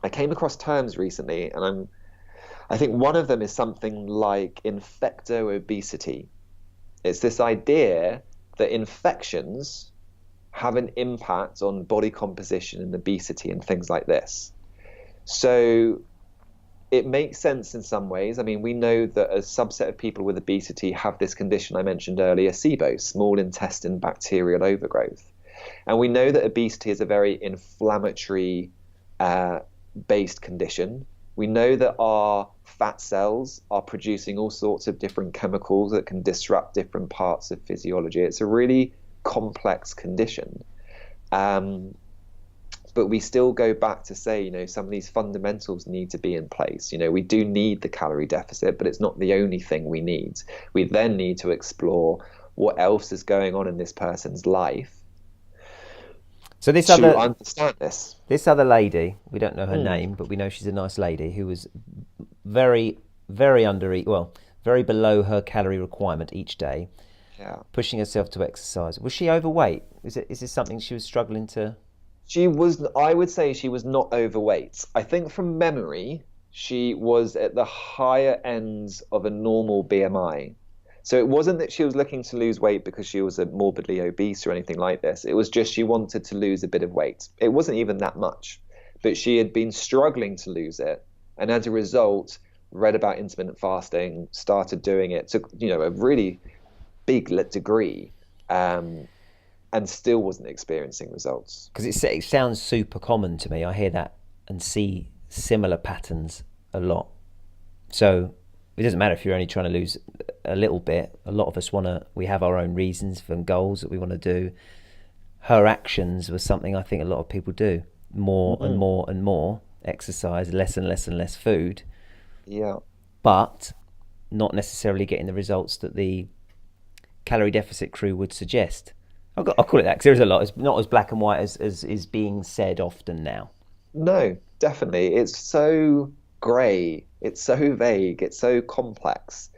I came across terms recently, and I think one of them is something like infector obesity. It's this idea that infections have an impact on body composition and obesity and things like this. So it makes sense in some ways. I mean, we know that a subset of people with obesity have this condition I mentioned earlier, SIBO, small intestine bacterial overgrowth. And we know that obesity is a very inflammatory based condition. We know that our fat cells are producing all sorts of different chemicals that can disrupt different parts of physiology. It's a really complex condition. But we still go back to say, some of these fundamentals need to be in place. We do need the calorie deficit, but it's not the only thing we need. We then need to explore what else is going on in this person's life. So this understand this other lady, we don't know her name, but we know she's a nice lady who was very, very very below her calorie requirement each day. Yeah. Pushing herself to exercise. Was she overweight? Is this something she was struggling to? I would say she was not overweight. I think from memory, she was at the higher ends of a normal BMI. So it wasn't that she was looking to lose weight because she was morbidly obese or anything like this. It was just she wanted to lose a bit of weight. It wasn't even that much, but she had been struggling to lose it. And as a result, read about intermittent fasting, started doing it to, a really big degree. And still wasn't experiencing results. Because it sounds super common to me. I hear that and see similar patterns a lot. So it doesn't matter if you're only trying to lose a little bit. A lot of us we have our own reasons and goals that we want to do. Her actions was something I think a lot of people do. More and more and more exercise, less and less and less food. Yeah. But not necessarily getting the results that the calorie deficit crew would suggest. I'll call it that because there's a lot. It's not as black and white as is being said often now. No, definitely. It's so grey. It's so vague. It's so complex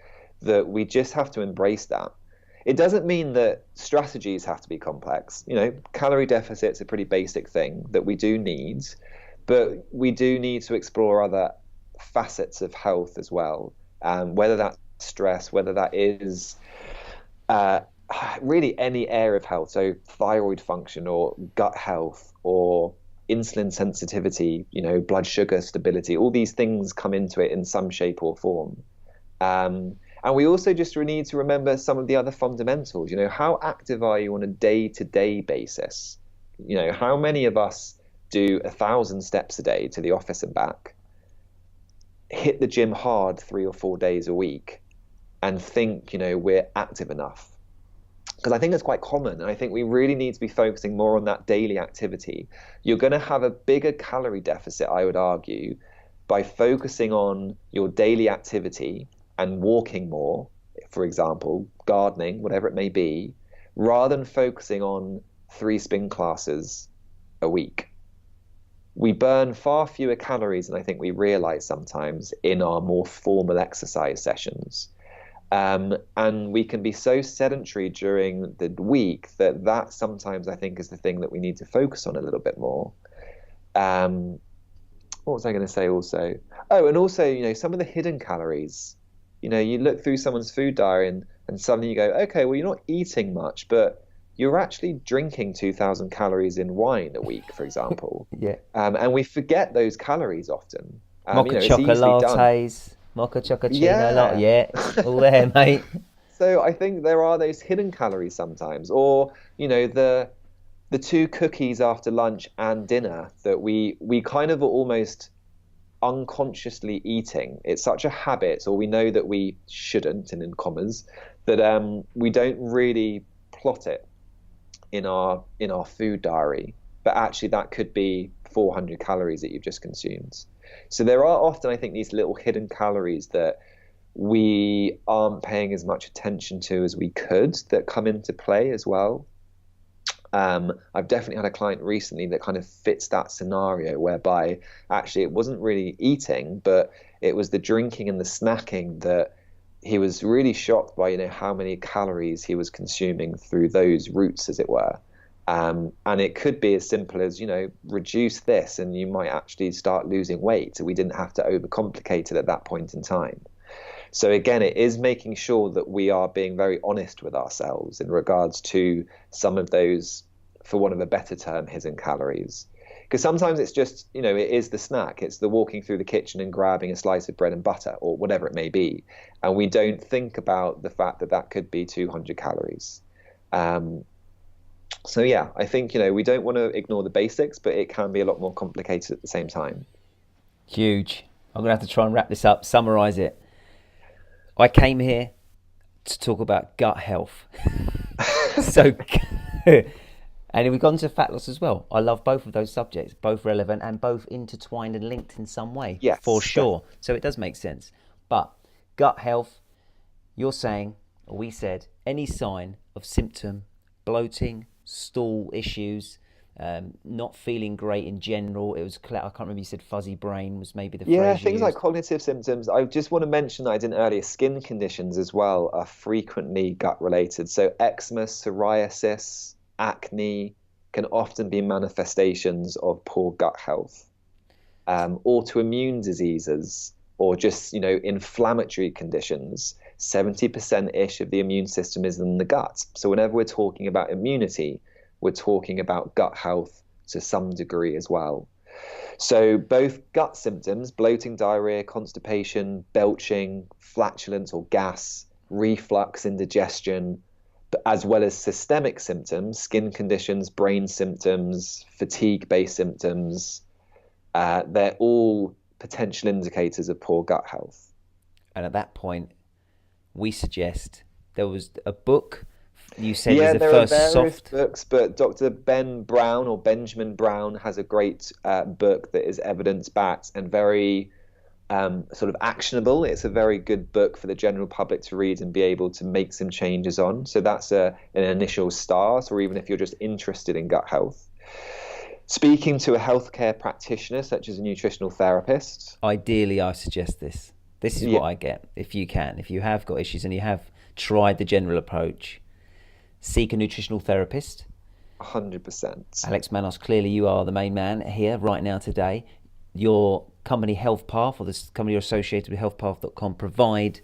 that we just have to embrace that. It doesn't mean that strategies have to be complex. Calorie deficit's a pretty basic thing that we do need, but we do need to explore other facets of health as well. Whether that's stress, whether that is really any area of health, so thyroid function or gut health or insulin sensitivity, blood sugar stability, all these things come into it in some shape or form. And we also just need to remember some of the other fundamentals. How active are you on a day-to-day basis? How many of us do 1,000 steps a day to the office and back, hit the gym hard 3 or 4 days a week, and think, we're active enough? Because I think it's quite common, and I think we really need to be focusing more on that daily activity. You're going to have a bigger calorie deficit, I would argue, by focusing on your daily activity and walking more, for example, gardening, whatever it may be, rather than focusing on 3 spin classes a week. We burn far fewer calories than I think we realize sometimes in our more formal exercise sessions. And we can be so sedentary during the week that sometimes I think is the thing that we need to focus on a little bit more. What was I going to say also? Oh, and also, some of the hidden calories. You look through someone's food diary and suddenly you go, okay, well, you're not eating much, but you're actually drinking 2,000 calories in wine a week, for example. Yeah. And we forget those calories often. Mocha chocolate lattes. Mocha chocolate, all there, mate. So I think there are those hidden calories sometimes, or the 2 cookies after lunch and dinner that we kind of are almost unconsciously eating. It's such a habit, or we know that we shouldn't, and in commas, that we don't really plot it in our food diary, but actually that could be 400 calories that you've just consumed. So there are often, I think, these little hidden calories that we aren't paying as much attention to as we could that come into play as well. I've definitely had a client recently that kind of fits that scenario, whereby actually it wasn't really eating, but it was the drinking and the snacking that he was really shocked by, how many calories he was consuming through those routes, as it were. And it could be as simple as, reduce this and you might actually start losing weight. So we didn't have to overcomplicate it at that point in time. So again, it is making sure that we are being very honest with ourselves in regards to some of those, for want of a better term, hidden calories. Because sometimes it's just, it is the snack. It's the walking through the kitchen and grabbing a slice of bread and butter or whatever it may be. And we don't think about the fact that that could be 200 calories. So yeah, I think, we don't want to ignore the basics, but it can be a lot more complicated at the same time. Huge. I'm going to have to try and wrap this up, summarize it. I came here to talk about gut health. And we've gone to fat loss as well. I love both of those subjects, both relevant and both intertwined and linked in some way, yes, for sure. So it does make sense. But gut health, you're saying, or we said, any sign of symptom, bloating, stool issues, not feeling great in general. It was, I can't remember, you said fuzzy brain was maybe the phrase Yeah, you things used. like cognitive symptoms. I just want to mention that I didn't earlier, skin conditions as well are frequently gut related. So eczema, psoriasis, acne can often be manifestations of poor gut health. Autoimmune diseases or just, inflammatory conditions, 70%-ish of the immune system is in the gut. So whenever we're talking about immunity, we're talking about gut health to some degree as well. So both gut symptoms, bloating, diarrhea, constipation, belching, flatulence or gas, reflux, indigestion, as well as systemic symptoms, skin conditions, brain symptoms, fatigue-based symptoms, they're all potential indicators of poor gut health. And at that point, we suggest there was a book. You said yeah, was there first are various soft books, but Dr. Ben Brown or Benjamin Brown has a great book that is evidence-backed and very sort of actionable. It's a very good book for the general public to read and be able to make some changes on. So that's an initial start, or even if you're just interested in gut health. Speaking to a healthcare practitioner, such as a nutritional therapist. Ideally, I suggest this. This is what I get. If you have got issues and you have tried the general approach, seek a nutritional therapist. 100%. Alex Manos, clearly you are the main man here right now today. Your company HealthPath, or this company you're associated with, healthpath.com, provide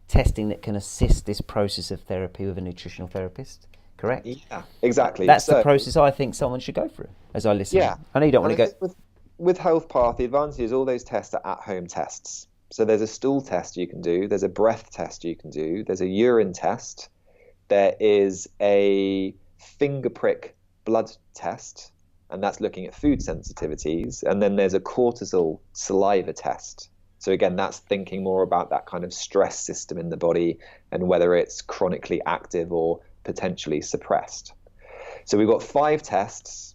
testing that can assist this process of therapy with a nutritional therapist, correct? Yeah, exactly. That's the process I think someone should go through as I listen. Yeah. I know you don't want to go. With HealthPath, the advantage is all those tests are at-home tests. So there's a stool test you can do, there's a breath test you can do, there's a urine test, there is a finger prick blood test, and that's looking at food sensitivities. And then there's a cortisol saliva test. So again, that's thinking more about that kind of stress system in the body and whether it's chronically active or potentially suppressed. So we've got 5 tests,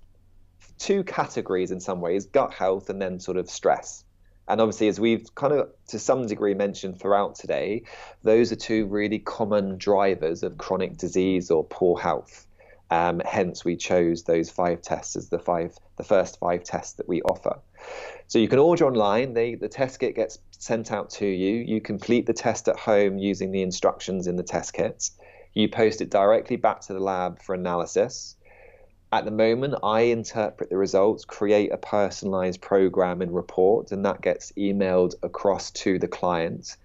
2 categories in some ways, gut health and then sort of stress. And obviously, as we've kind of to some degree mentioned throughout today, those are 2 really common drivers of chronic disease or poor health. Hence, we chose those 5 tests as the first 5 tests that we offer. So you can order online. The test kit gets sent out to you. You complete the test at home using the instructions in the test kits. You post it directly back to the lab for analysis. At the moment, I interpret the results, create a personalized program and report, and that gets emailed across to the client.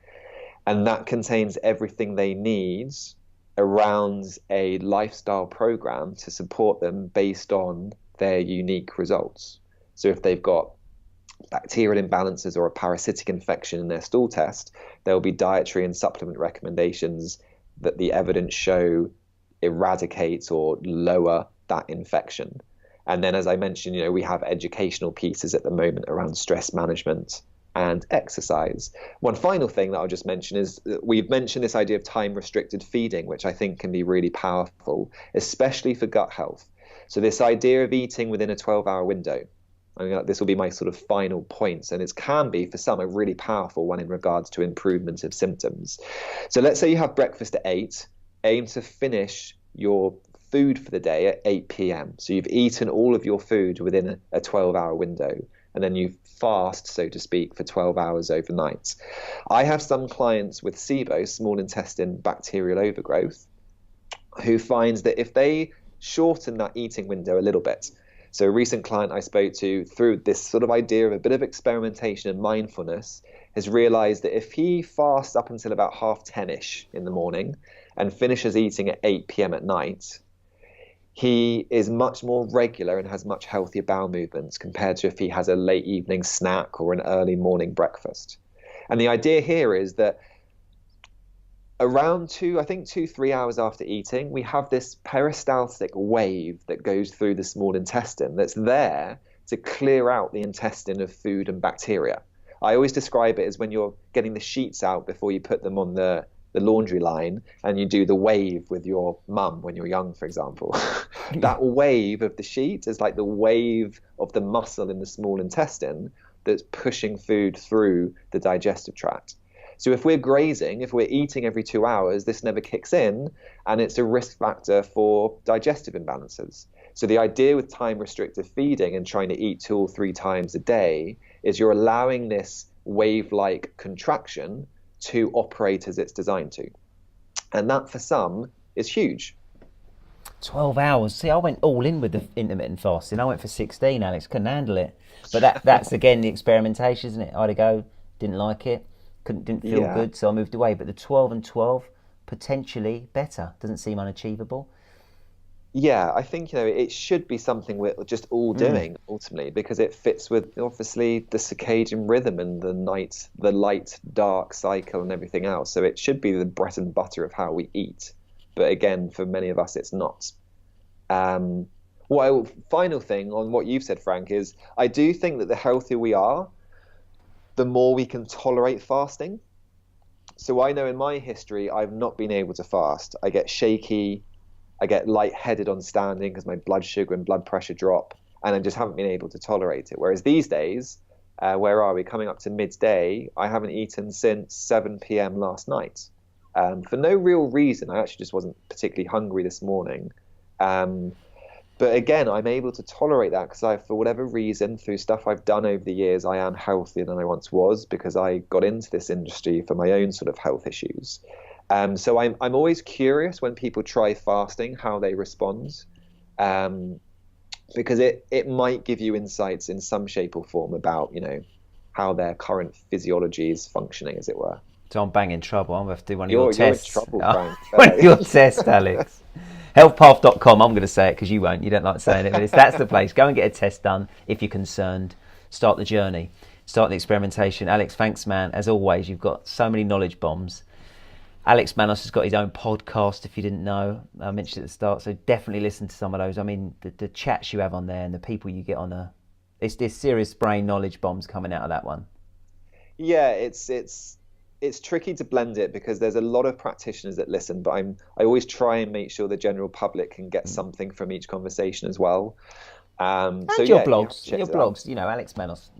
And that contains everything they need around a lifestyle program to support them based on their unique results. So if they've got bacterial imbalances or a parasitic infection in their stool test, there'll be dietary and supplement recommendations that the evidence show eradicate or lower that infection. And then, as I mentioned, we have educational pieces at the moment around stress management and exercise. One final thing that I'll just mention is that we've mentioned this idea of time-restricted feeding, which I think can be really powerful, especially for gut health. So this idea of eating within a 12-hour window, this will be my sort of final points, and it can be for some a really powerful one in regards to improvement of symptoms. So let's say you have breakfast at 8, aim to finish your food for the day at 8 p.m. So you've eaten all of your food within a 12-hour window, and then you fast, so to speak, for 12 hours overnight. I have some clients with SIBO, small intestine bacterial overgrowth, who finds that if they shorten that eating window a little bit. So a recent client I spoke to, through this sort of idea of a bit of experimentation and mindfulness, has realized that if he fasts up until about 10:30ish in the morning and finishes eating at 8 p.m. at night, he is much more regular and has much healthier bowel movements compared to if he has a late evening snack or an early morning breakfast. And the idea here is that around 2-3 hours after eating, we have this peristaltic wave that goes through the small intestine that's there to clear out the intestine of food and bacteria. I always describe it as when you're getting the sheets out before you put them on the laundry line and you do the wave with your mum when you're young, for example. That wave of the sheet is like the wave of the muscle in the small intestine that's pushing food through the digestive tract. So if we're grazing, if we're eating every 2 hours, this never kicks in, and it's a risk factor for digestive imbalances. So the idea with time restricted feeding and trying to eat 2 or 3 times a day is you're allowing this wave-like contraction to operate as it's designed to. And that for some is huge. 12 hours. See, I went all in with the intermittent fasting. I went for 16, Alex. Couldn't handle it. But that's again the experimentation, isn't it? I had to go, didn't like it, didn't feel good, so I moved away. But the 12 and 12, potentially better. Doesn't seem unachievable. Yeah, I think, it should be something we're just all doing ultimately, because it fits with obviously the circadian rhythm and the light dark cycle and everything else. So it should be the bread and butter of how we eat. But again, for many of us, it's not. Final thing on what you've said, Frank, is I do think that the healthier we are, the more we can tolerate fasting. So I know in my history, I've not been able to fast. I get shaky. I get lightheaded on standing because my blood sugar and blood pressure drop, and I just haven't been able to tolerate it. Whereas these days, where are we? Coming up to midday, I haven't eaten since 7 p.m. last night. For no real reason. I actually just wasn't particularly hungry this morning. But again, I'm able to tolerate that because for whatever reason, through stuff I've done over the years, I am healthier than I once was because I got into this industry for my own sort of health issues. So I'm always curious when people try fasting, how they respond, because it might give you insights in some shape or form about, how their current physiology is functioning, as it were. So I'm banging trouble. I'm going to have to do one of your tests. You're in trouble, Frank. One of your tests, Alex. Healthpath.com, I'm going to say it because you won't. You don't like saying it, but that's the place. Go and get a test done if you're concerned. Start the journey. Start the experimentation. Alex, thanks, man. As always, you've got so many knowledge bombs. Alex Manos has got his own podcast, if you didn't know. I mentioned at the start, so definitely listen to some of those. I mean, the chats you have on there and the people you get on there's serious brain knowledge bombs coming out of that one. Yeah, it's tricky to blend it because there's a lot of practitioners that listen, but I always try and make sure the general public can get something from each conversation as well. And your blogs, Alex Manos,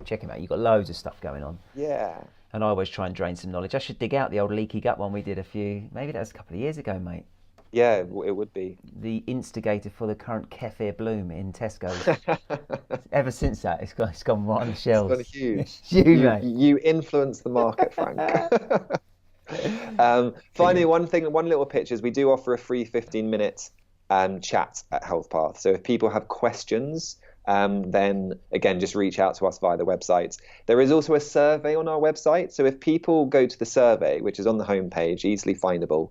check him out. You've got loads of stuff going on. Yeah. And I always try and drain some knowledge. I should dig out the old Leaky Gut one we did maybe that was a couple of years ago, mate. Yeah, it would be. The instigator for the current kefir bloom in Tesco's. Ever since that, it's gone right on the shelves. It's gone huge. Mate. You influence the market, Frank. Finally, one little pitch is we do offer a free 15-minute chat at HealthPath. So if people have questions, then again, just reach out to us via the website. There is also a survey on our website. So if people go to the survey, which is on the homepage, easily findable,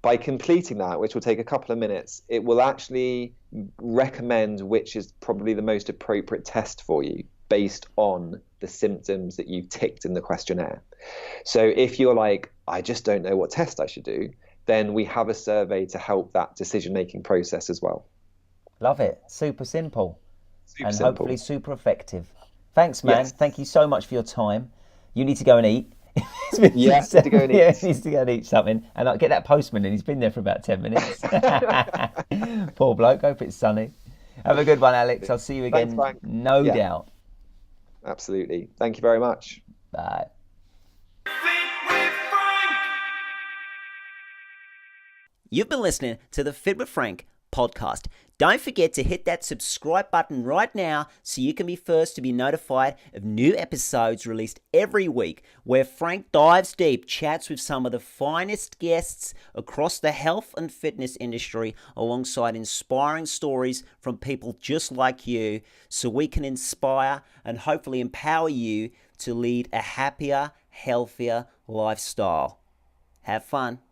by completing that, which will take a couple of minutes, it will actually recommend which is probably the most appropriate test for you based on the symptoms that you've ticked in the questionnaire. So if you're like, I just don't know what test I should do, then we have a survey to help that decision-making process as well. Love it. Super simple. Hopefully super effective. Thanks, man. Yes. Thank you so much for your time. You need to go and eat. Yeah, to go and eat. Yeah, he needs to go and eat something. And I'll get that postman in. He's been there for about 10 minutes. Poor bloke. Hope it's sunny. Have a good one, Alex. I'll see you again. Thanks, Frank. No doubt. Absolutely. Thank you very much. Bye. You've been listening to the Fit with Frank podcast. Don't forget to hit that subscribe button right now so you can be first to be notified of new episodes released every week, where Frank dives deep, chats with some of the finest guests across the health and fitness industry, alongside inspiring stories from people just like you, so we can inspire and hopefully empower you to lead a happier, healthier lifestyle. Have fun.